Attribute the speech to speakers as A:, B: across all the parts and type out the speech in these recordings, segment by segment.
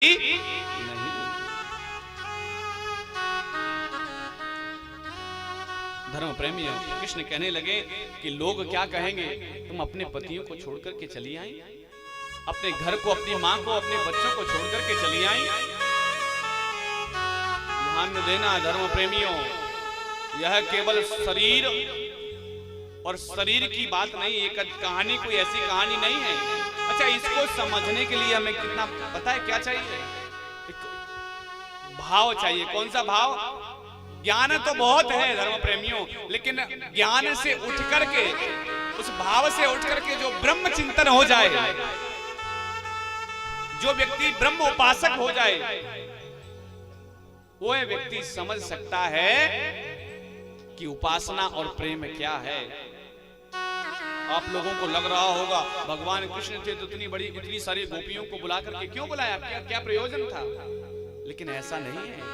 A: नहीं। धर्म प्रेमियों, कृष्ण कहने लगे कि लोग क्या कहेंगे, तुम अपने पतियों को छोड़कर के चली आई, अपने घर को, अपनी मां को, अपने बच्चों को छोड़कर के चली आई। ध्यान देना धर्म प्रेमियों, यह केवल शरीर और शरीर की बात नहीं, एक कहानी कोई ऐसी कहानी नहीं है। अच्छा, इसको समझने के लिए हमें कितना पता है क्या चाहिए? एक भाव चाहिए। कौन सा भाव? ज्ञान तो बहुत है धर्म प्रेमियों, लेकिन ज्ञान से उठ करके, उस भाव से उठ करके जो ब्रह्म चिंतन हो जाए, जो व्यक्ति ब्रह्म उपासक हो जाए, वो व्यक्ति समझ सकता है कि उपासना और प्रेम क्या है। आप लोगों को लग रहा होगा भगवान कृष्ण थे तो इतनी सारी गोपियों को बुला करके क्यों बुलाया, क्या प्रयोजन था? लेकिन ऐसा नहीं है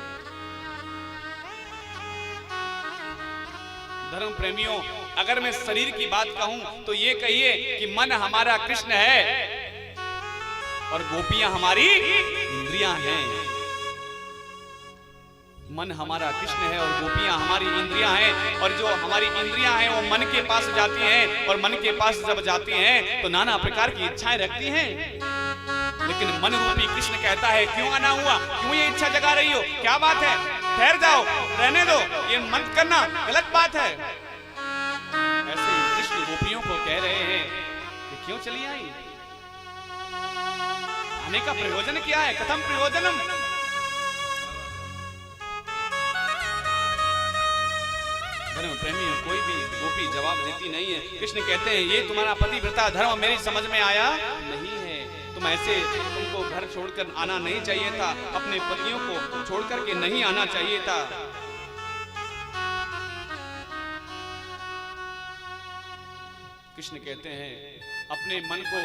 A: धर्म प्रेमियों। अगर मैं शरीर की बात कहूं तो ये कहिए कि मन हमारा कृष्ण है और गोपियां हमारी इंद्रियां हैं। मन हमारा कृष्ण है और गोपियां हमारी इंद्रियां हैं, और जो हमारी इंद्रियां हैं वो मन के पास जाती हैं, और मन के पास जब जाती हैं तो नाना प्रकार की इच्छाएं रखती हैं। लेकिन मन रूपी कृष्ण कहता है, क्यों आना हुआ, क्यों ये इच्छा जगा रही हो, क्या बात है, ठहर जाओ, रहने दो, ये मत करना, गलत बात है। ऐसे ही कृष्ण गोपियों को कह रहे हैं कि क्यों चली आई, आने का प्रयोजन क्या है, कथम प्रयोजनम। धर्म प्रेमी कोई भी गोपी जवाब देती नहीं है। कृष्ण कहते हैं, ये तुम्हारा पतिव्रता धर्म मेरी समझ में आया नहीं है। तुम ऐसे, तुमको घर छोड़कर आना नहीं चाहिए था, अपने पतियों को छोड़कर के नहीं आना चाहिए था। कृष्ण कहते हैं, अपने मन को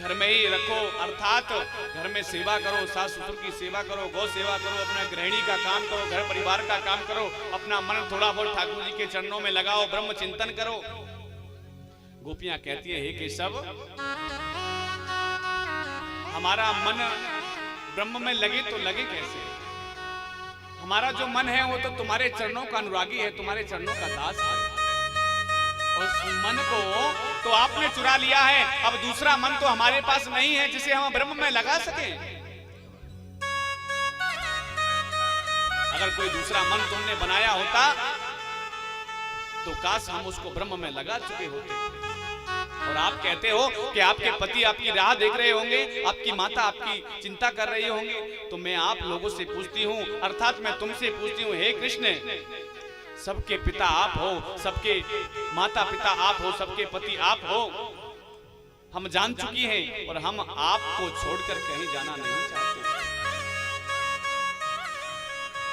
A: घर में ही रखो, अर्थात घर में सेवा करो, सास ससुर की सेवा करो, गौ सेवा करो, अपना गृहिणी का काम करो, घर परिवार का काम करो, अपना मन थोड़ा बहुत ठाकुर जी के चरणों में लगाओ, ब्रह्म चिंतन करो। गोपियां कहती है, हे केशव, हमारा मन ब्रह्म में लगे तो लगे कैसे? हमारा जो मन है वो तो तुम्हारे चरणों का अनुरागी है, तुम्हारे चरणों का दास है। उस मन को तो आपने चुरा लिया है, अब दूसरा मन तो हमारे पास नहीं है जिसे हम ब्रह्म में लगा सकें। अगर कोई दूसरा मन तुमने बनाया होता तो काश हम उसको ब्रह्म में लगा चुके होते। और आप कहते हो कि आपके पति आपकी राह देख रहे होंगे, आपकी माता आपकी चिंता कर रही होंगी, तो मैं आप लोगों से पूछती हूँ, अर्थात मैं तुमसे पूछती हूँ, हे कृष्ण, सबके पिता आप हो, सबके माता पिता आप हो, सबके पति आप हो, हम जान चुकी हैं और हम आपको छोड़कर कहीं जाना नहीं चाहते।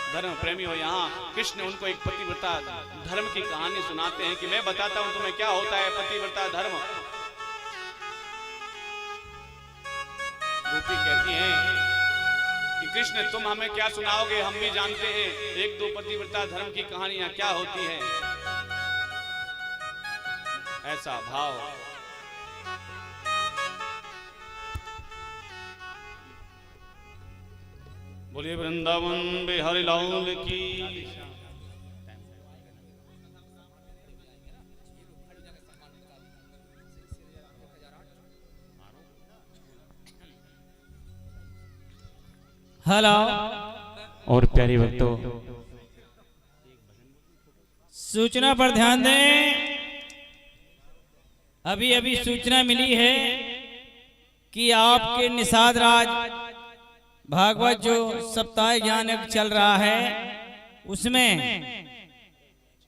A: धर्म प्रेमी हो, यहाँ कृष्ण उनको एक पतिव्रता धर्म की कहानी सुनाते हैं कि मैं बताता हूं तुम्हें क्या होता है पतिव्रता धर्म। गोपी कहती हैं कि कृष्ण तुम हमें क्या सुनाओगे, हम भी जानते हैं एक दो पतिव्रता धर्म की कहानियां क्या होती हैं। ऐसा भाव। बोले वृंदावन बिहारी लाल की।
B: हेलो
C: और प्यारे भक्तों,
B: सूचना पर ध्यान दें। अभी अभी सूचना मिली है कि आपके निषाद राज भागवत जो सप्ताह ज्ञान यज्ञ चल रहा है, उसमें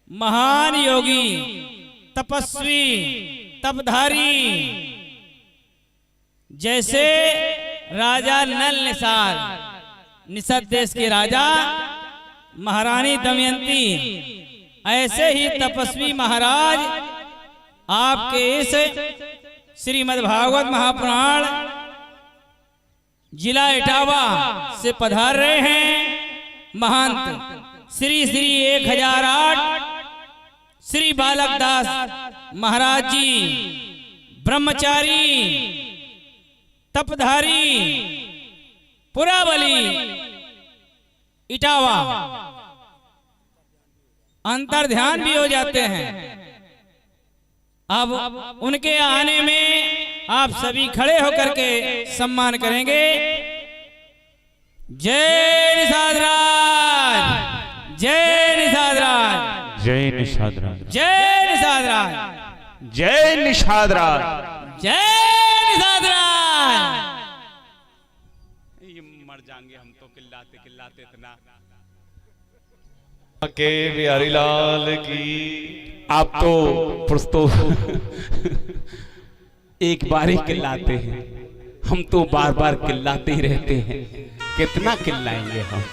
B: महान योगी, तपस्वी, तपधारी जैसे राजा नल निषाद, निषद देश के राजा, महारानी दमयंती, ऐसे ही तपस्वी महाराज आपके इस श्रीमद् भागवत महापुराण जिला इटावा से पधार रहे हैं। महंत श्री श्री 1008 श्री बालक दास महाराज जी, ब्रह्मचारी, तपधारी, पुरावली, इटावा अंतर ध्यान भी हो जाते हैं। अब उनके आने में आप सभी खड़े होकर के सम्मान करेंगे। जय निषाद राज, जय निषाद राज,
C: जय निषाद राज,
B: जय निषाद राज,
C: जय निषाद राज,
B: जय निषाद राज।
A: ये मर जाएंगे हम तो किल्लाते किल्लाते इतना। के बिहारी लाल की।
C: आप तो पुरुष तो एक बार ही किल्लाते हैं, हम तो बार बार किल्लाते ही रहते हैं। कितना किल्लाएंगे हम।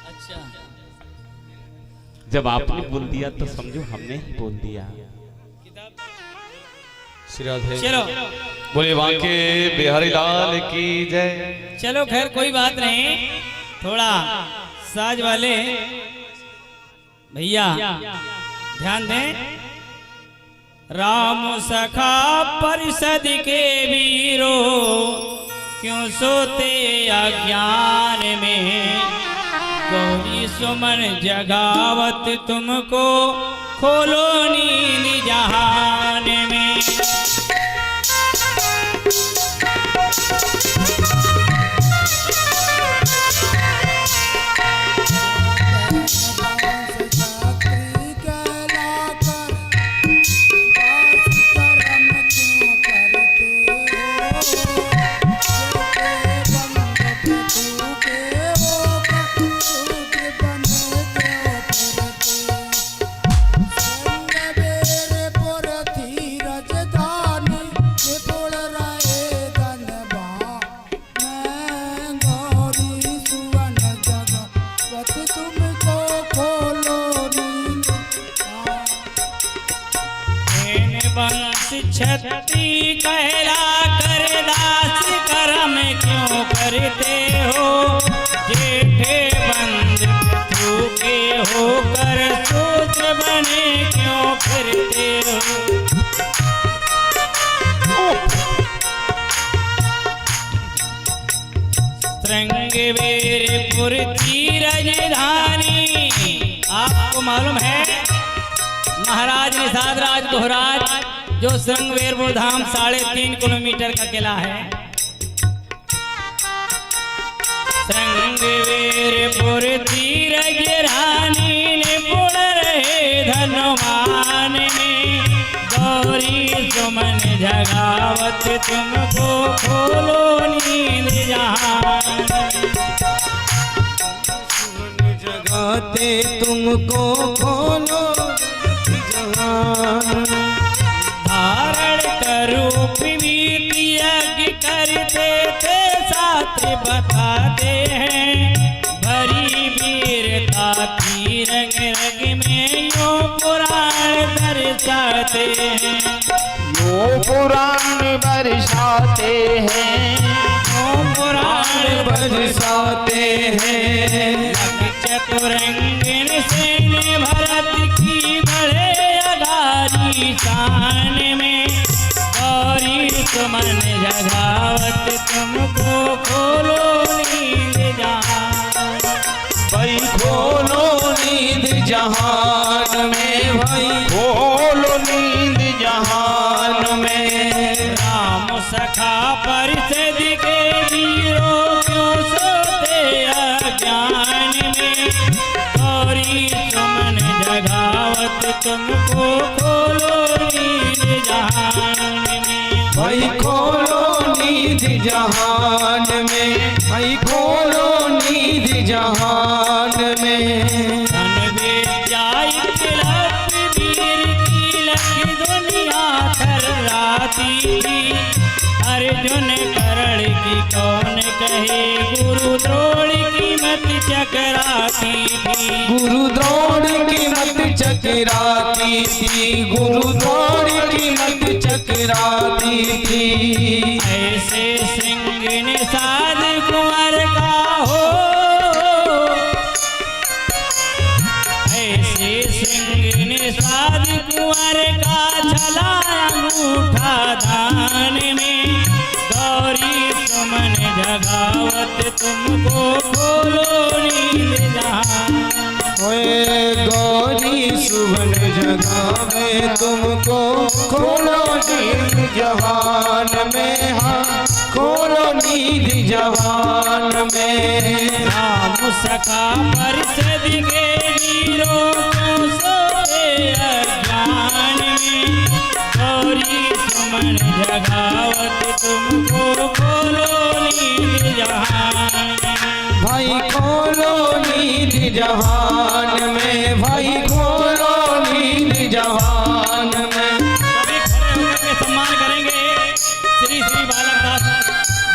B: अच्छा,
C: जब आपने बोल दिया तो समझो हमने ही बोल दिया।
B: चलो
A: बोले बांके बिहारी लाल की जय।
B: चलो खैर कोई बात नहीं, थोड़ा साज वाले भैया ध्यान दें। राम सखा परिषद के वीरो क्यों सोते अज्ञान में, गौरी सुमन जगावत तुमको खोलो नींद जहान में। छत्री कहला कर दास कर्म क्यों करते हो, जेठे बंद थूके होकर सूत्र बने क्यों फिरते हो। श्रृंगवेरपुर की राजधानी, आपको मालूम है महाराज निषाद राज दोहराज जो श्रृंगवेरपुर धाम 3.5 किलोमीटर का किला है। श्रृंगवेरपुर तीरज रानी ने पुण रहे धनुमान में, गौरी सुमन जगावत तुमको खोलो नींद जहान।
D: जगाते तुमको खोलो जहान।
B: धारण करूप यज्ञ करते थे शास्त्र बताते हैं, भरी वीरता की रंग रंग में यो पुराण दर्शाते हैं।
C: यो पुराण बरसाते हैं,
B: यो पुराण
D: बरसाते हैं।
B: चतुरंगन सेन भरत की बड़े अगारी शान में, गौरी सुमन जगावत तुमको खोलो नींद जहान।
D: भाई खोलो नींद जहान में, भाई खोलो नींद जहान में।
B: राम सखा परिषद के वीरों क्यों सोते अज्ञान में, गौरी सुमन जगावत तुमको खोलो नींद जहान में।
D: भाई खोलो नींद जहान में, भाई खोलो नींद जहान में।
B: धन विद्याई तिलक वीर की लख दुनिया थर्राती थी, अर्जुन करण की कौन कहे गुरु द्रोण की मत चकराती थी।
D: गुरु द्रोण की मत चकराती थी, गुरु द्रोण की मत चकराती थी।
B: ऐसे सिंह निषाद कुंवर का हो, ऐसे सिंह निषाद कुंवर का छला अंगूठा दान में, गौरी सुमन जगावत तुमको खोलो नींद जहान।
D: ओए गौरी सुबन जगावे तुमको खोलो नींद जहान में, हाँ खोलो नींद जहान में।
B: राम सखा परिषद के वीरों को सोते अज्ञान में, गौरी सुमन जगावत तुमको खोलो नींद जहान।
D: भाई खोलो नींद जहान में, भाई खोलो नींद जहान में।
B: सभी खड़े होकर के सम्मान करेंगे श्री श्री बालक दास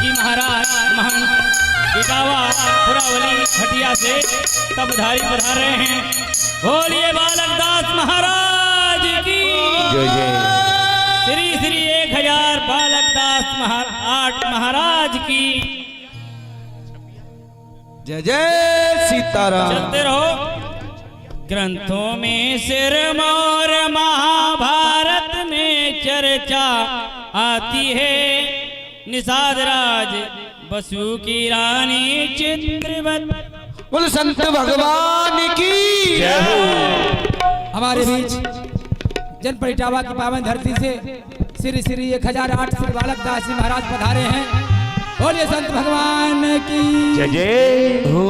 B: जी महाराज महंत इटावा पुरावली खटिया से तब धारी पधार रहे हैं। बोलिए बालक दास महाराज की
C: जय जय।
B: श्री श्री 1000 बालक दास 8 महाराज की
D: जय जय सीताराम।
B: चलते रहो। ग्रंथों में सिरमौर महाभारत में चर्चा आती है, निषाद राज बसु की रानी चित्रवत।
D: बोल संत भगवान की
C: जय हो।
E: हमारे बीच जनपद इटावा की पावन धरती से श्री श्री 1008 श्री बालक दास जी महाराज पधारे हैं। बोलिए संत भगवान की
C: जय जय हो।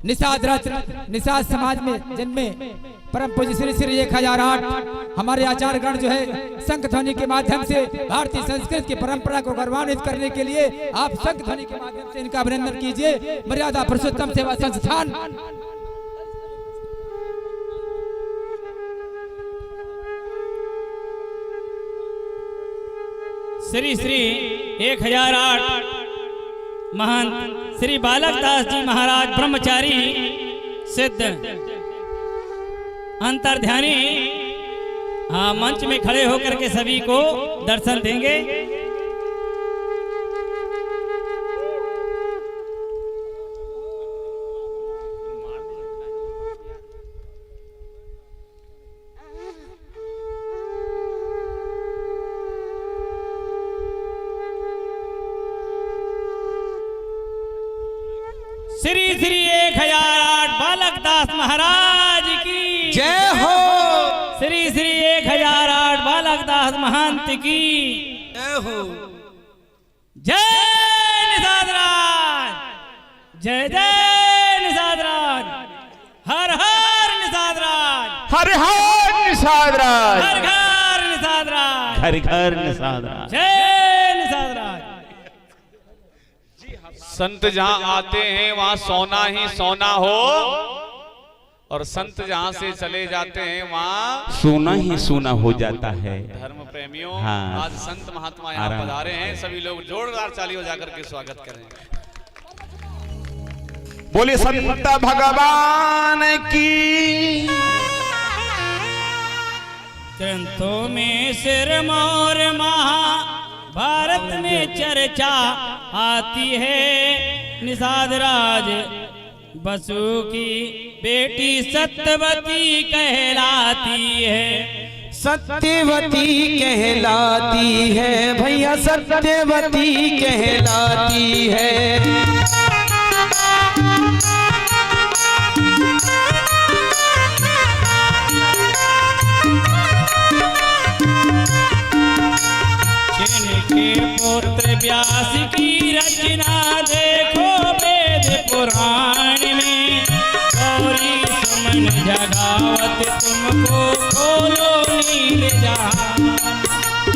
E: निषाद रत्न निषाद समाज में जन्मे परम पूज्य श्री श्री 1008 हमारे आचार्य गण जो है शंख ध्वनि के माध्यम से भारतीय संस्कृति की परंपरा को गौरवान्वित करने के लिए आप शंख ध्वनि के माध्यम से इनका अभिनंदन कीजिए। मर्यादा पुरुषोत्तम सेवा संस्थान
B: श्री श्री 1008 महंत श्री बालक दास जी महाराज ब्रह्मचारी सिद्ध अंतर्ध्यानी मंच में खड़े होकर के सभी को दर्शन देंगे। श्री श्री 1008 बालक दास महाराज की
D: जय हो।
B: श्री श्री 1008 बालक दास महंत की
D: जय हो।
B: जय निषाद राज, जय जय निषाद राज, हर हर निषाद राज,
C: हर हर निषाद राज,
B: हर घर निषाद राज,
C: घर घर निषाद राज।
B: जय निषाद राज।
A: संत जहां आते हैं वहां सोना ही सोना हो, और संत जहां से चले जाते हैं वहां
C: सोना ही सोना हो जाता है।
A: धर्म प्रेमियों,
C: हाँ।
A: आज संत महात्मा यहाँ
C: आराम।
A: पधारे हैं। सभी लोग जोरदार तालियों जाकर के स्वागत करें।
C: बोले संत भगवान की।
B: ग्रंथों में सिरमौर महाभारत में चर्चा आती है, निषाद राज बसु की बेटी सत्यवती कहलाती है।
D: सत्यवती कहलाती है भैया, सत्यवती कहलाती है।
B: जिनके पुत्र व्यास की रचना देखो वेद पुराण में, गौरी सुमन जगावत तुमको खोलो नींद जहान।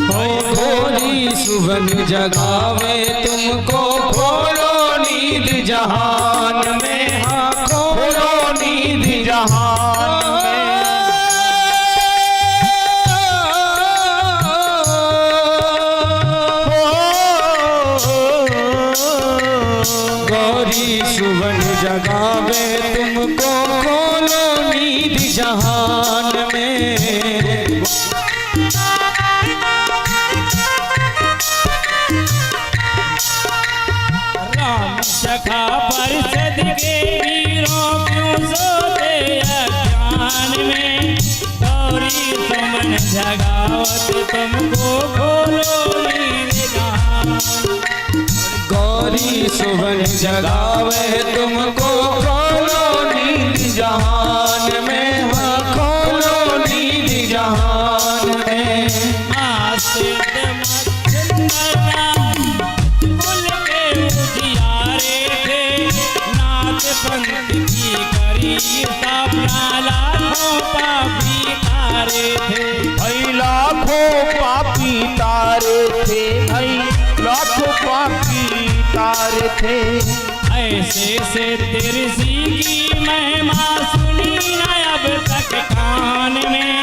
D: हो गौरी सुबन जगावे तुमको खोलो नींद जहान में, हाँ खोलो नींद जहान में। गौरी सुबन जगावे तुमको खोलो नींद जहान में।
B: राम सखा परिषद के वीरों क्यों सोते अज्ञान में, गौरी सुमन जगावत तुमको खोलो नींद जहान।
D: सुबह जगावे तुमको खोलो नींद जहान में, हाँ खोलो नींद जहान में।
B: पंत की करी लाखों पापी तारे थे,
C: भाई लाखों पापी तारे थे, भाई लाखों पापी तारे थे।
B: ऐसे से तिरसी की महिमा सुनी न अब तक कान में,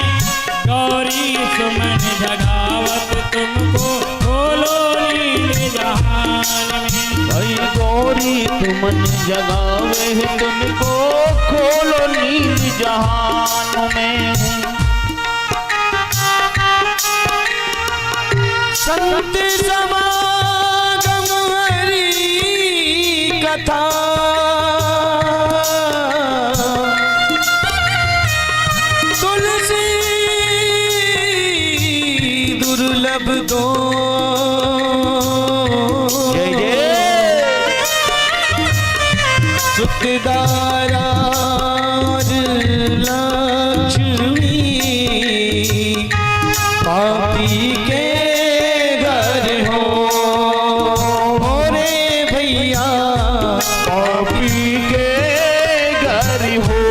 B: गौरी सुमन जगावत तुमको खोलो नींद जहान में।
C: भाई गौरी तुमन जगावे तुमको खोलो नींद जहान में।
D: संत समागम हरि कथा, तुलसी दुर्लभ दो,
C: जय जय
D: सुखदारा लक्ष्मी पापी के घर हो रे भैया,
C: पापी के घर हो।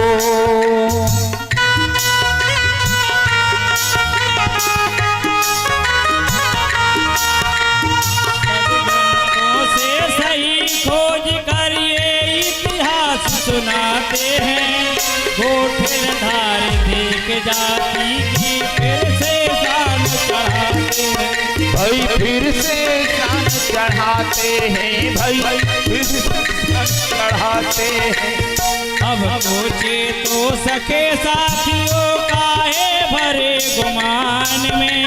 B: सदग्रंथों से सही खोज कर ये इतिहास सुनाते हैं, गोठिल धार देख जाति की फिर से शान चढ़ाते हैं।
C: भाई फिर से शान चढ़ाते हैं, भाई फिर से शान चढ़ाते हैं।
B: अब सोचे तो सके साथियों काहे भरे गुमान में,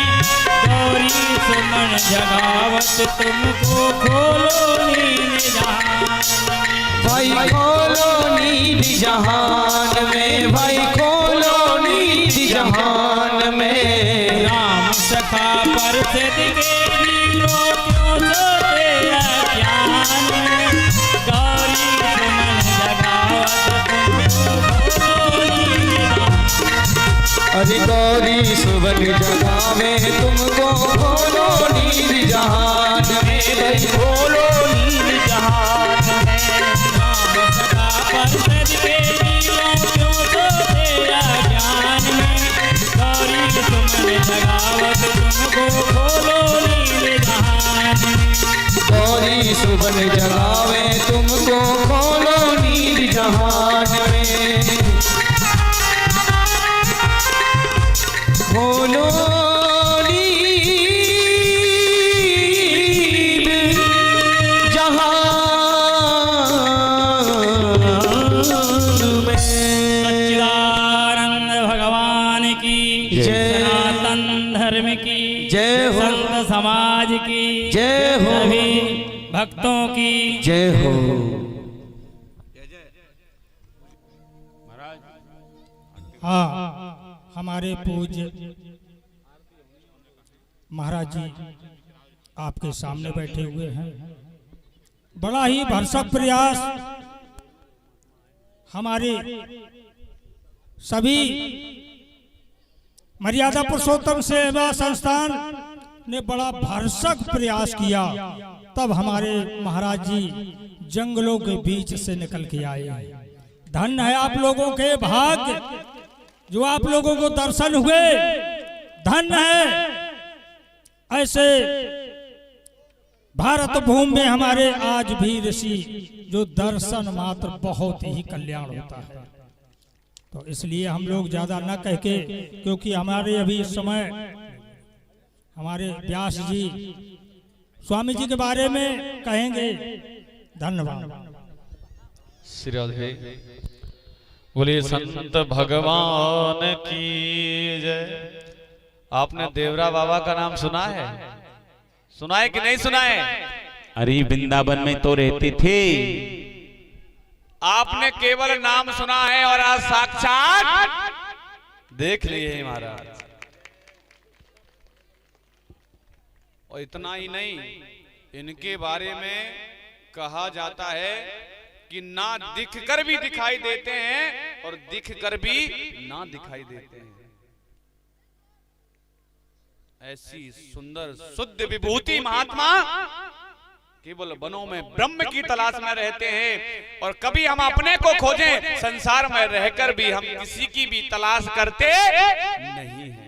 B: गौरी सुमन जगावत तुमको खोलो नींद जहान में।
D: भाई खोलो नींद जहान में, भाई खोलो नींद जहान में।
B: राम सखा पर से दिखे हीरो क्यों सोते अज्ञान में, गौरी सुमन जगावत तुमको खोलो नींद जहान।
D: अरे गौरी सुबह जगावे तुमको खोलो नींद जहान में, भाई
C: खोलो नींद जहान में।
B: राम सखा पर से दिखे हीरो क्यों सोते अज्ञान में, गौरी सुमन जगावत तुमको खोलो नींद जहान में।
D: गौरी सुबह जगावे तुमको खोलो नींद जहान में, खोलो नींद जहान में।
B: सच्चिदानंद भगवान की
D: जय।
B: सनातन धर्म की
D: जय हो।
B: संत समाज की
D: जय हो।
B: सभी भक्तों की
D: जय हो।
E: हाँ, हमारे पूज्य महाराज जी आपके सामने बैठे हुए हैं। बड़ा ही भरसक प्रयास हमारे सभी मर्यादा पुरुषोत्तम सेवा संस्थान ने बड़ा भरसक प्रयास किया, तब हमारे महाराज जी जंगलों के बीच से निकल के आए। धन्य है आप लोगों के भाग्य जो आप लोगों को दर्शन हुए, धन्य है। ऐसे भारत भूमि में हमारे आज भी ऋषि जो दर्शन मात्र बहुत ही कल्याण होता है। तो इसलिए हम लोग ज्यादा न कह के, क्योंकि हमारे अभी इस समय हमारे व्यास जी स्वामी जी के बारे में कहेंगे। धन्यवाद।
F: श्री राधे बोलिए संत भगवान की जय। आपने देवरा बाबा का नाम सुना है? सुना है कि नहीं सुना है?
C: अरे वृंदावन में तो रहते थे।
A: आपने केवल नाम सुना है और आज साक्षात देख लिए हैं महाराज। और इतना ही नहीं, इनके बारे में कहा जाता है कि ना दिखकर भी दिखाई देते हैं और दिखकर भी ना दिखाई देते हैं। ऐसी सुंदर शुद्ध विभूति महात्मा केवल वनों में ब्रह्म की तलाश में रहते हैं, और कभी हम अपने को खोजें संसार में रहकर भी हम किसी की भी तलाश करते नहीं हैं।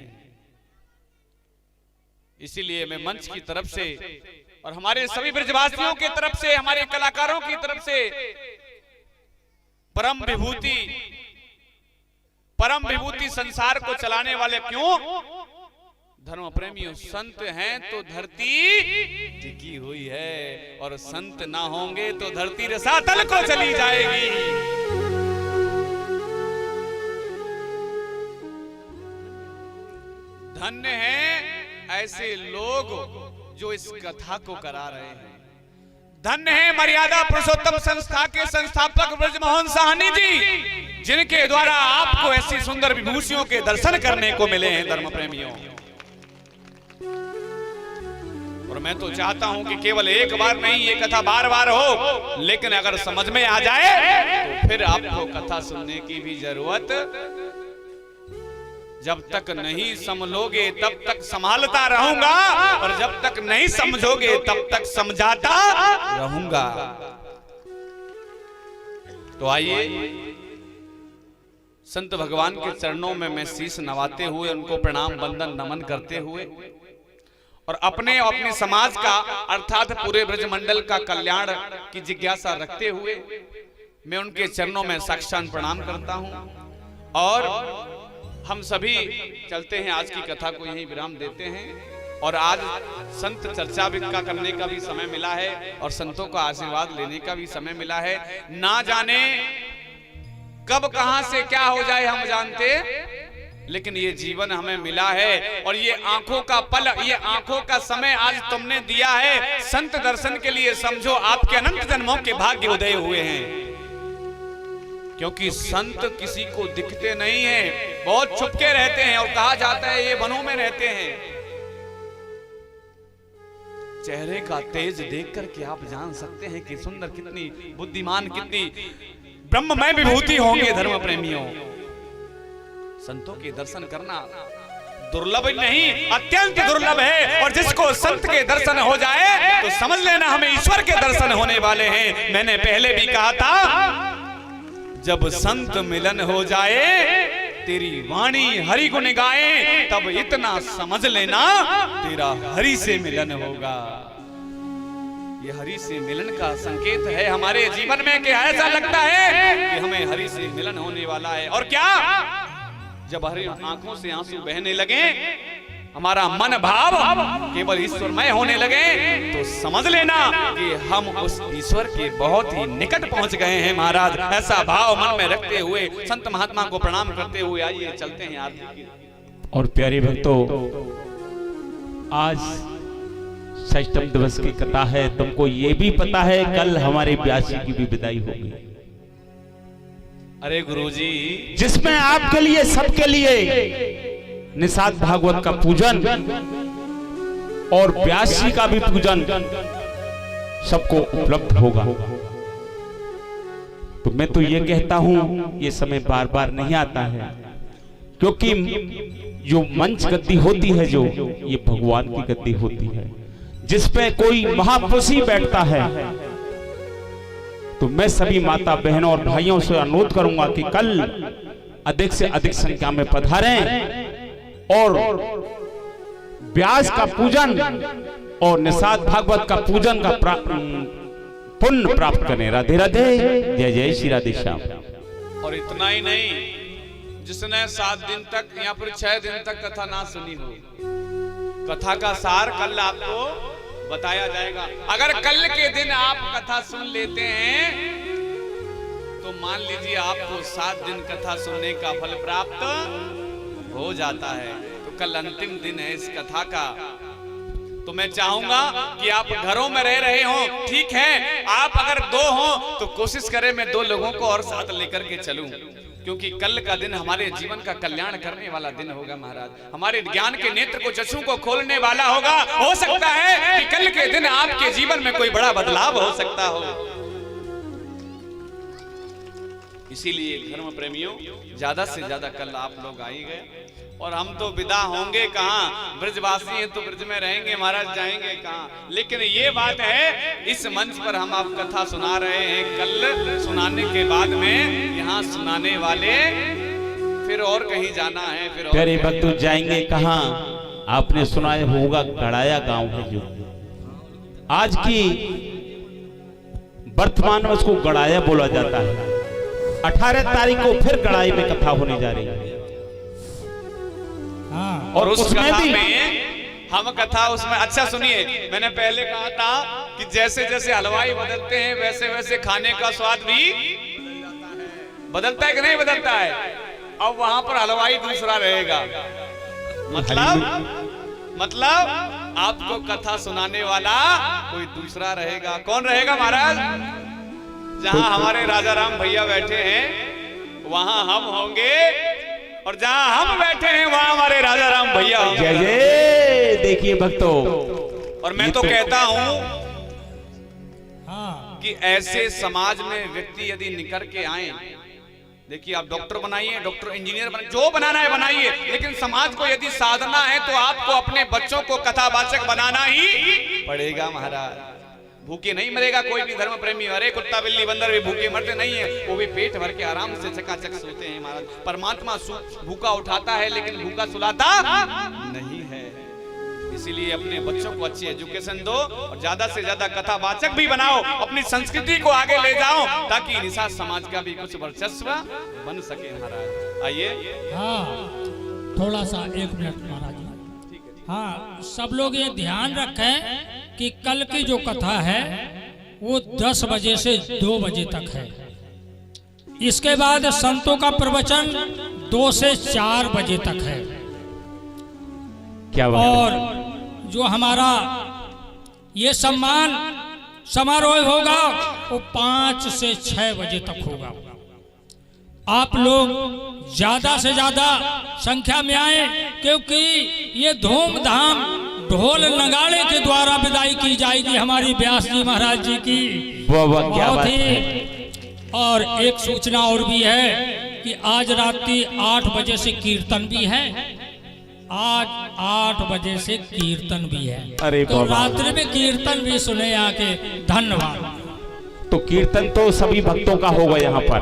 A: इसीलिए मैं मंच की तरफ से और हमारे सभी ब्रजवासियों की तरफ से, हमारे कलाकारों की तरफ से परम विभूति संसार को चलाने वाले, क्यों धर्म प्रेमियों, संत हैं तो धरती टिकी हुई है, और संत ना होंगे तो धरती रसातल को चली जाएगी। धन्य हैं ऐसे लोग जो इस कथा को करा रहे हैं। धन्य है मर्यादा पुरुषोत्तम संस्था के संस्थापक ब्रजमोहन साहनी जी, जिनके द्वारा आपको ऐसी सुंदर विभूतियों के दर्शन करने को मिले हैं धर्म प्रेमियों। और मैं तो चाहता हूं कि केवल एक बार नहीं, ये कथा बार बार हो, लेकिन अगर समझ में आ जाए तो फिर आपको कथा सुनने की भी जरूरत। जब तक नहीं समझोगे तब तक संभालता रहूंगा, और जब तक नहीं समझोगे तब तक समझाता रहूंगा। तो आइए संत भगवान के चरणों में मैं शीश नवाते हुए, उनको प्रणाम वंदन नमन करते हुए, और अपने और अपने समाज का अर्थात पूरे ब्रजमंडल का कल्याण की जिज्ञासा रखते हुए मैं उनके चरणों में साष्टांग प्रणाम करता हूं। और हम सभी चलते हैं, आज की कथा को यहीं विराम देते हैं। और आज संत चर्चा का करने का भी समय मिला है, और संतों का आशीर्वाद लेने का भी समय मिला है। ना जाने कब कहां से क्या हो जाए हम जानते, लेकिन ये जीवन हमें मिला है, और ये आंखों का पल, ये आंखों का समय आज तुमने दिया है संत दर्शन के लिए। समझो आपके अनंत जन्मों के भाग्य उदय हुए हैं, क्योंकि संत किसी को दिखते नहीं हैं, बहुत छुपके रहते हैं, और कहा जाता है ये वनों में रहते हैं। चेहरे का तेज देख करके आप जान सकते हैं कि सुंदर, कितनी बुद्धिमान, कितनी ब्रह्ममय विभूति होंगे धर्म प्रेमियों। संतों के दर्शन करना दुर्लभ नहीं, अत्यंत दुर्लभ है, और जिसको संत के दर्शन हो जाए तो समझ लेना हमें ईश्वर के दर्शन होने वाले हैं। मैंने पहले भी कहा था, जब संत मिलन हो जाए तेरी वाणी हरि गुण गाए, तब इतना समझ लेना तेरा हरि से मिलन होगा। ये हरि से मिलन का संकेत है हमारे जीवन में, कि ऐसा लगता है कि हमें हरि से मिलन होने वाला है। और क्या, जब हरि आंखों से आंसू बहने लगे, हमारा मन भाव केवल ईश्वरमय होने लगे, तो समझ लेना कि हम उस ईश्वर के बहुत ही निकट पहुंच गए हैं महाराज। ऐसा भाव मन में रखते हुए संत महात्मा को प्रणाम करते हुए आइए चलते हैं आरती की।
C: और प्यारे भक्तों, आज षष्ठम दिवस की कथा है। तुमको ये भी पता है कल हमारे ब्यासी की भी विदाई होगी।
A: अरे गुरुजी,
C: जिसमें आपके लिए, सबके लिए निषाद भागवत का पूजन और व्यासी का भी पूजन सबको उपलब्ध होगा। तो मैं तो ये कहता हूं, ये समय बार बार नहीं आता है, क्योंकि जो मंच गद्दी होती है, जो ये भगवान की गद्दी होती है, जिसपे कोई महापुरुषी बैठता है। तो मैं सभी माता बहनों और भाइयों से अनुरोध करूंगा कि कल अधिक से अधिक संख्या में पधारें और व्यास का पूजन और निषाद भागवत का पूजन का पुण्य प्राप्त करें। राधे राधे, जय जय श्री राधे श्याम।
A: और इतना ही नहीं, जिसने 7 दिन तक या फिर 6 दिन तक कथा ना सुनी हो, कथा का सार कल आपको बताया जाएगा। अगर कल के दिन आप कथा सुन लेते हैं तो मान लीजिए आपको 7 दिन कथा सुनने का फल प्राप्त हो जाता है। तो कल अंतिम दिन है इस कथा का। तो मैं चाहूंगा कि आप घरों में रह रहे हो, ठीक है, आप अगर 2 हो तो कोशिश करें मैं 2 लोगों को और साथ लेकर के चलूं, क्योंकि कल का दिन हमारे जीवन का कल्याण करने वाला दिन होगा महाराज। हमारे ज्ञान के नेत्र को, चक्षु को खोलने वाला होगा। हो सकता है कि कल के दिन आपके जीवन में कोई बड़ा बदलाव हो सकता हो। इसीलिए धर्म प्रेमियों, ज्यादा से ज्यादा कल आप लोग आई गए और हम तो विदा होंगे कहाँ, ब्रजवासी हैं तो ब्रज में रहेंगे महाराज, जाएंगे कहाँ। लेकिन ये बात है, इस मंच पर हम आप कथा सुना रहे हैं, कल सुनाने के बाद में यहाँ सुनाने वाले फिर और कहीं जाना है, फिर और
C: प्यारे भक्त जाएंगे कहाँ। आपने सुना होगा गड़ाया गांव है जो आज की वर्तमान में उसको गड़ाया बोला जाता है। 18 तारीख को फिर गड़ाई में कथा होने जा रही है।
B: हाँ।
A: और उस
C: उसमें
A: कथा
C: भी
A: में हम कथा उसमें, अच्छा सुनिए, मैंने पहले कहा था कि जैसे जैसे हलवाई बदलते हैं वैसे वैसे खाने का स्वाद भी बदलता है कि नहीं बदलता है। अब वहां पर हलवाई दूसरा रहेगा, मतलब आपको कथा सुनाने वाला कोई दूसरा रहेगा। कौन रहेगा महाराज? जहां हमारे राजा राम भैया बैठे हैं वहां हम होंगे, और जहां हम बैठे हैं वहां हमारे राजा राम भैया होंगे।
C: जय जय। देखिए भक्तों,
A: और मैं तो कहता हूं
B: हाँ।
A: कि ऐसे समाज में व्यक्ति यदि निकल के आए, देखिए आप डॉक्टर बनाइए, डॉक्टर इंजीनियर बनाइए, जो बनाना है बनाइए, लेकिन समाज को यदि साधना है तो आपको अपने बच्चों को कथावाचक बनाना ही पड़ेगा महाराज। भूखे नहीं मरेगा कोई भी धर्म प्रेमी। अरे कुत्ता बिल्ली बंदर भी भूखे मरते नहीं है, वो भी पेट भर के आराम से चकाचक सोते हैं महाराज। परमात्मा भूखा उठाता है लेकिन भूखा सुलाता नहीं है। इसीलिए अपने बच्चों को अच्छी एजुकेशन दो और ज्यादा से ज्यादा कथावाचक भी बनाओ, अपनी संस्कृति को आगे ले जाओ, ताकि निषाद समाज का भी कुछ वर्चस्व बन सके महाराज। आइए।
B: हाँ, थोड़ा सा 1 मिनट महाराज। हाँ, सब लोग ये ध्यान रखें कि कल की जो कथा है वो 10 बजे से 2 बजे तक है। इसके बाद संतों का प्रवचन 2 से 4 बजे तक है।
C: क्या बात है?
B: और जो हमारा ये सम्मान समारोह होगा वो 5 से 6 बजे तक होगा। आप लोग ज्यादा से ज्यादा संख्या में आए, क्योंकि ये धूमधाम ढोल नगाड़े के द्वारा विदाई की जाएगी हमारी व्यास जी महाराज जी की।
C: वाह, क्या बात है।
B: और एक सूचना और भी है कि आज रात्रि 8 बजे से कीर्तन भी है। आज 8 बजे से कीर्तन भी है।
C: अरे
B: तो
C: बाबा।
B: रात्रि में कीर्तन भी सुने आके। धन्यवाद।
C: तो कीर्तन तो सभी भक्तों का होगा यहाँ पर।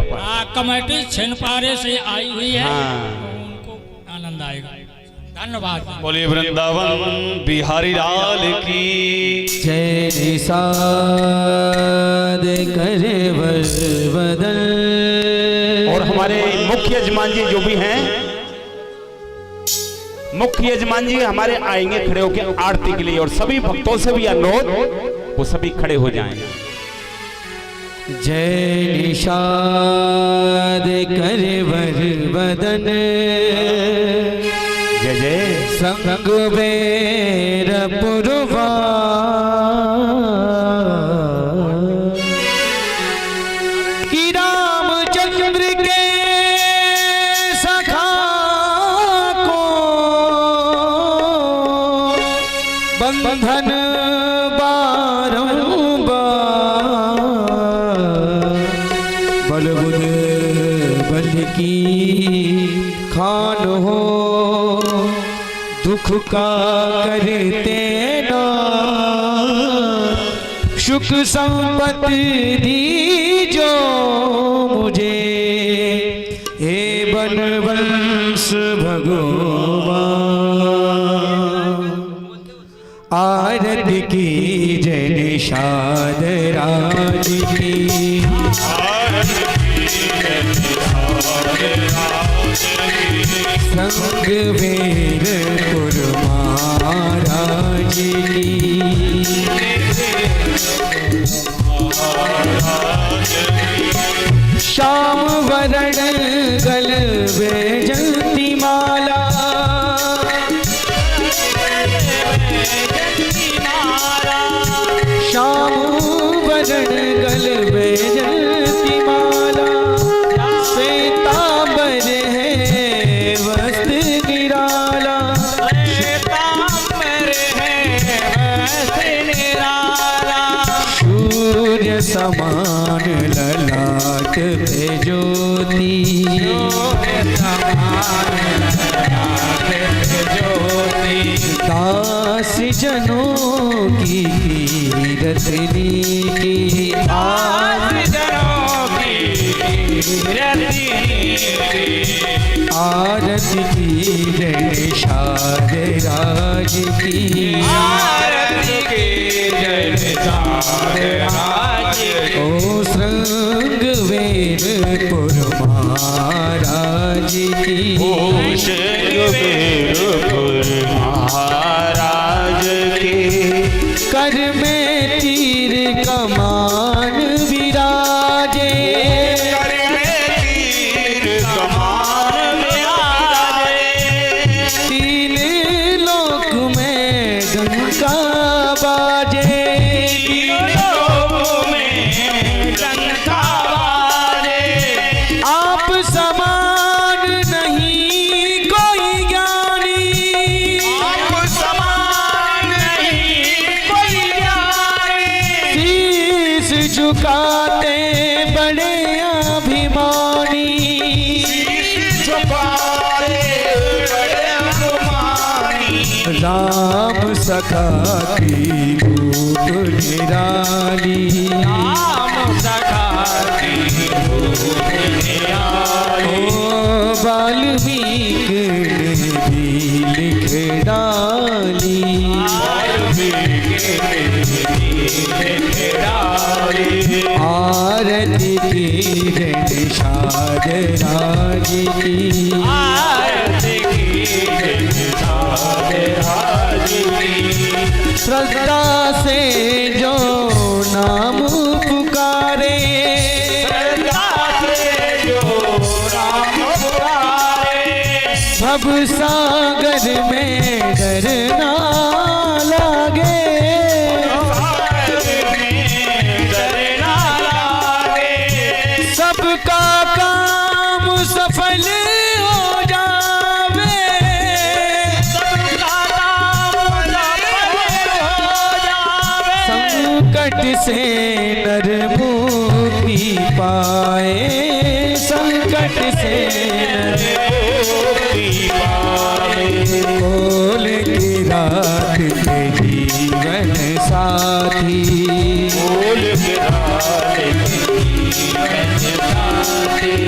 B: कमेटी छिनपारे से आई हुई है,
C: हाँ।
B: तो उनको आनंद आएगा। धन्यवाद।
F: बोलिए वृंदावन बिहारी लाल की
D: जय। निषाद करे बदन।
C: और हमारे मुख्य यजमान जी जो भी हैं, मुख्य यजमान जी हमारे आएंगे खड़े होकर आरती के लिए, और सभी भक्तों से भी अनुरोध वो सभी खड़े हो जाएं।
D: जय निषाद करे बदन।
C: जय जय।
D: संग बेर पुरवा कि रामचंद्र के सखा को बंधन बल बुध बल की खान हो, दुख का करते ना, सुख संपत्ति दीजो मुझे, हे बनवंश भगवान। आरती की जय निषाद राज की। संग वीरपुर महाराज की। श्याम वरण गल वैजंती माला, श्याम वरण गल वैजंती माला, श्वेतांबर समान ललाट पे ज्योति, दास जनों की रत्नी की, आरती की जय शाद राज की, ओ श्रृंग वेरपुर महाराज की,
C: महाराज के
D: कर में तीर कमान विराजे, तीन लोक में डंका बाजे, आप समान नहीं कोई ज्ञानी, शीश झुकाते बड़े अभिमानी, राम सखा की रूप निराली, ओ वाल्मीकि ने भी लिख डाली, आरती की जय शाद राज की, श्रद्धा से जो नाम पुकारे, भव सागर में डर ना लागे, सबका काम सफल हो जावे, संकट से नर मुक्ति पाए, संकट से नर मुक्ति पाए, बोल की रात के जीवन साथी, बोल की रात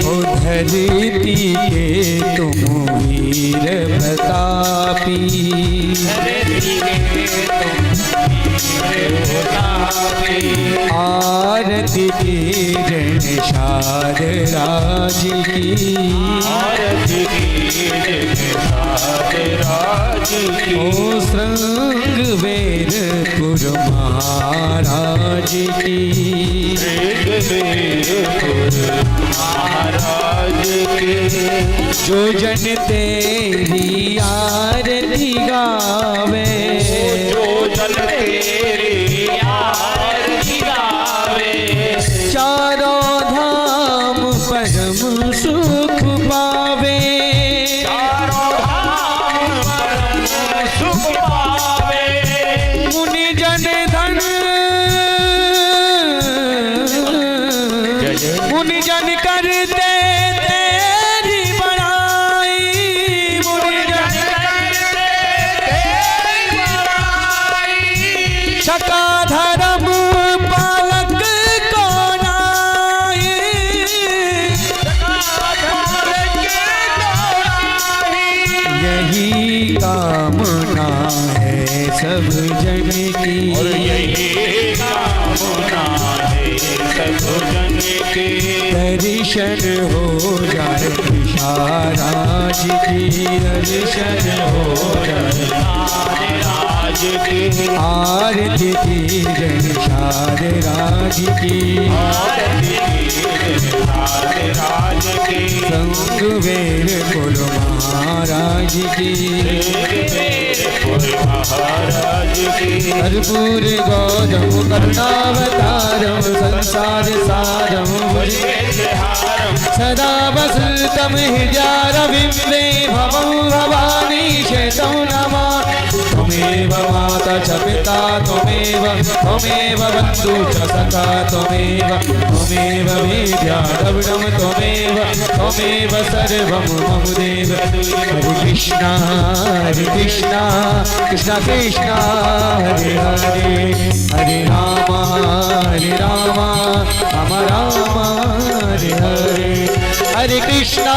D: ओ धरती के तुम वीर प्रतापी, आरती की जय शाद राज की, ओ श्रृंग वेरपुर महाराज की, जो जन तेरी आरती गावे, चारों धाम परम सुख पावे, मुनि जन धन मुनि जन करते तेरी बड़ाई, मुनि जन सका धर्म पालक को नाई, यही कामना है सब जन की, और यही कामना है सब जन की, दर्शन हो जाए राज की, दर्शन हो जाए राज की, आरती की जय शाद राज की, संग वेरपुर महाराज की, कर्पूर गौरम करुणावतारम संसार सारम सदा वसंतम हृदयारविंदे भवं भवानी शतं नमामि, त्वमेव माता च पिता त्वमेव त्वमेव बन्धु च सखा त्वमेव त्वमेव विद्या द्रविणं त्वमेव त्वमेव सर्वं मम देव हरे कृष्णा कृष्ण कृष्ण हरे हरे हरे राम राम राम हरे हरे हरे कृष्णा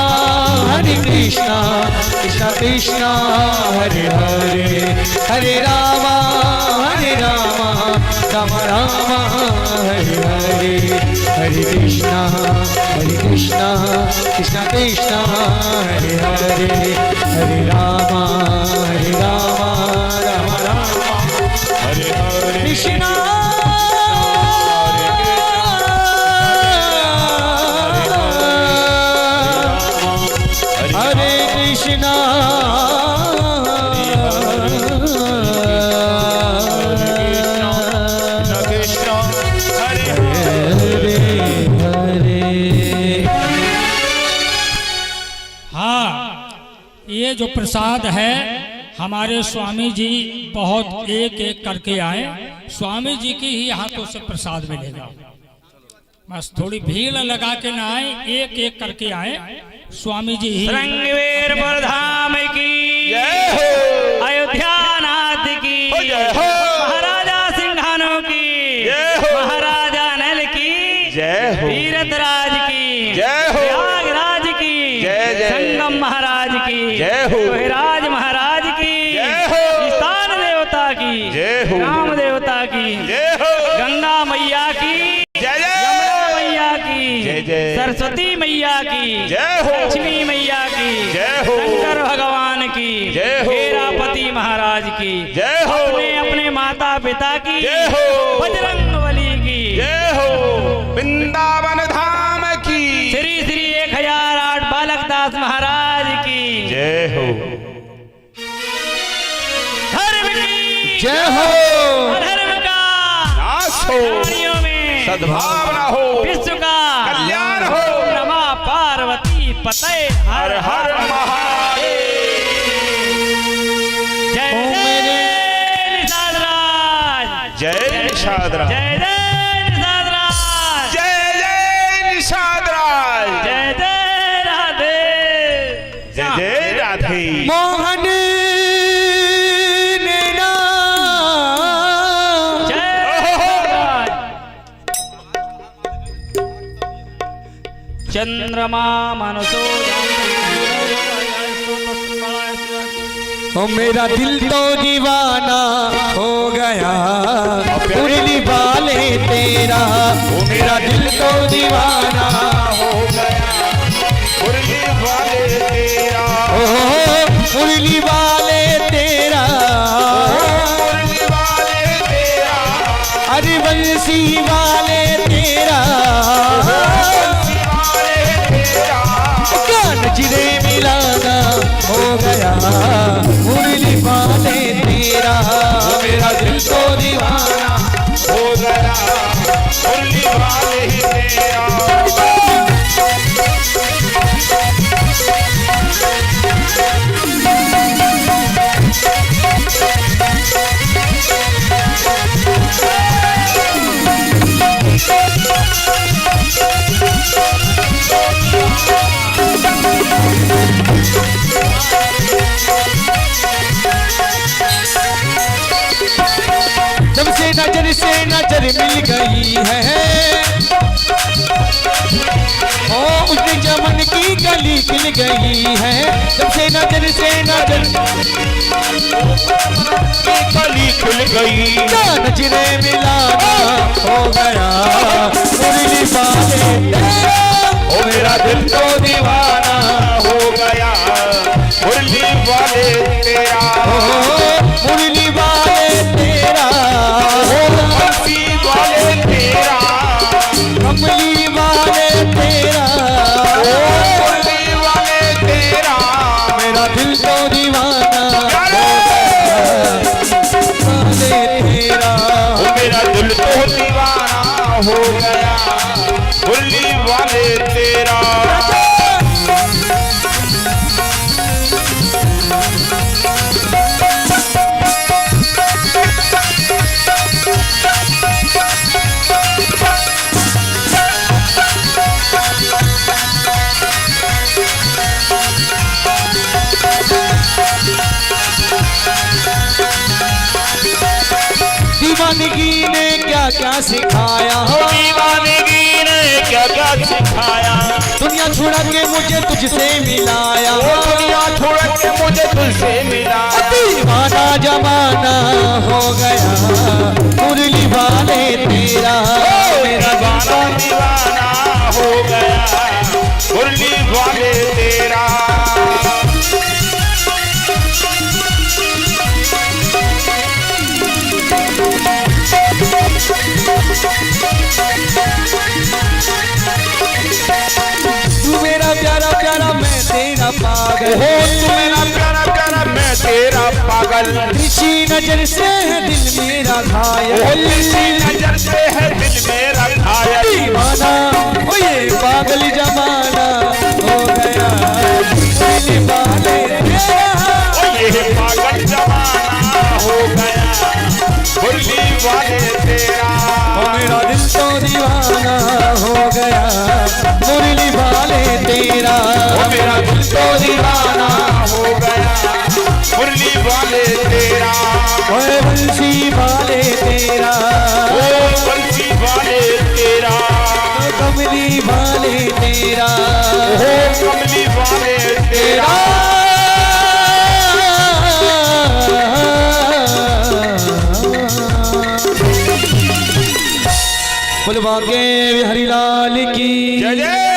D: कृष्ण कृष्ण हरे हरे हरे राम राम राम हरे हरे हरे कृष्णा कृष्ण कृष्ण हरे हरे हरे राम राम राम हरे हरे कृष्णा हरे कृष्णा
B: ये जो प्रसाद है हमारे स्वामी जी बहुत एक एक करके आए, स्वामी जी की ही हाथों से प्रसाद मिलेगा। बस थोड़ी भीड़ लगा के ना आए, एक एक करके आए, स्वामी जी ही।
G: रंगवीर धाम की अयोध्या नाथ की महाराजा सिंघानों की महाराजा नल की तीरथराज की प्रयागराज की संगम महाराज की राज महाराज की स्थान देवता की राम देवता की गंगा मैया की यमुना मैया की सरस्वती मैया की लक्ष्मी मैया की शंकर भगवान की हेरापति महाराज की अपने अपने माता पिता की बजरंग बली की
C: वृंदावन धाम की
G: श्री श्री 1008 बालक दास महाराज की
C: जय हो।
G: धर्म की
D: जय हो।
G: धर्म का
C: नाश हो,
G: प्राणियों में
C: सद्भावना हो,
G: विश्व का
C: कल्याण हो।
G: नमा पार्वती पते हर हर महादेव। जय जय निषादराज,
C: जय निषादराज,
G: जय जय निषादराज,
C: जय जय निषादराज,
G: जय जय राधे,
C: जय जय राधे।
D: मोहन नैना
G: जय निषादराज। चंद्रमा मनसो
D: ओ मेरा दिल तो दीवाना हो गया मुरली वाले तेरा। ओ मेरा दिल तो दीवाना हो गया मुरली वाले तेरा। ओ मुरली वाले तेरा, मुरली वाले तेरा, अरे बंसी वाले तेरा, बंसी वाले तेरा। नजरे मिलाना हो गया मुरली वाले तेरा। मेरा दिल तो दीवाना हो गया मुरली वाले ही तेरा। जब से नजर मिल गई है ओ उसने चमन की गली खिल गई है। जब से नजर की गली खिल गई, नजरे मिलाना हो गया मुरली वाले तेरा। ओ मेरा दिल तो दीवाना हो गया मुरली वाले तेरा। मुरली वाले तेरा, बंसी वाले तेरा, कमली वाले तेरा, मुरली वाले तेरा। मेरा दिल तो दीवाना वाले तेरा। मेरा दिल तो दीवाना हो गया मुरली वाले तेरा। सिखाया,
C: दीवानगी ने क्या क्या सिखाया,
D: दुनिया छुड़ा के मुझे तुझसे मिलाया,
C: दुनिया छोड़ के मुझे तुझसे मिलाया।
D: दीवाना जमाना हो गया मुरली वाले तेरा, मेरा
C: दीवाना दीवाना हो गया मुरली वाले तेरा।
D: तू मेरा प्यारा प्यारा मैं तेरा पागल,
C: हो तू मेरा प्यारा प्यारा मैं तेरा पागल,
D: इसी नजर से है दिल मेरा घायल,
C: ओ इसी नजर से है दिल मेरा घायल।
D: दीवाना ओ ये पागल जमाना हो गया मुरली वाले तेरा,
C: ओ ये पागल जमाना हो गया मुरली वाले तेरा।
D: ओ मेरा दिल तो दीवाना हो गया मुरली वाले तेरा,
C: ओ मेरा दिल तो दीवाना हो गया मुरली वाले तेरा।
D: ओए बंसी वाले तेरा,
C: ओ बंसी वाले तेरा,
D: ओ कमली वाले तेरा,
C: ओ कमली वाले तेरा।
D: फुलवा के हरिलाल की
C: जय जय।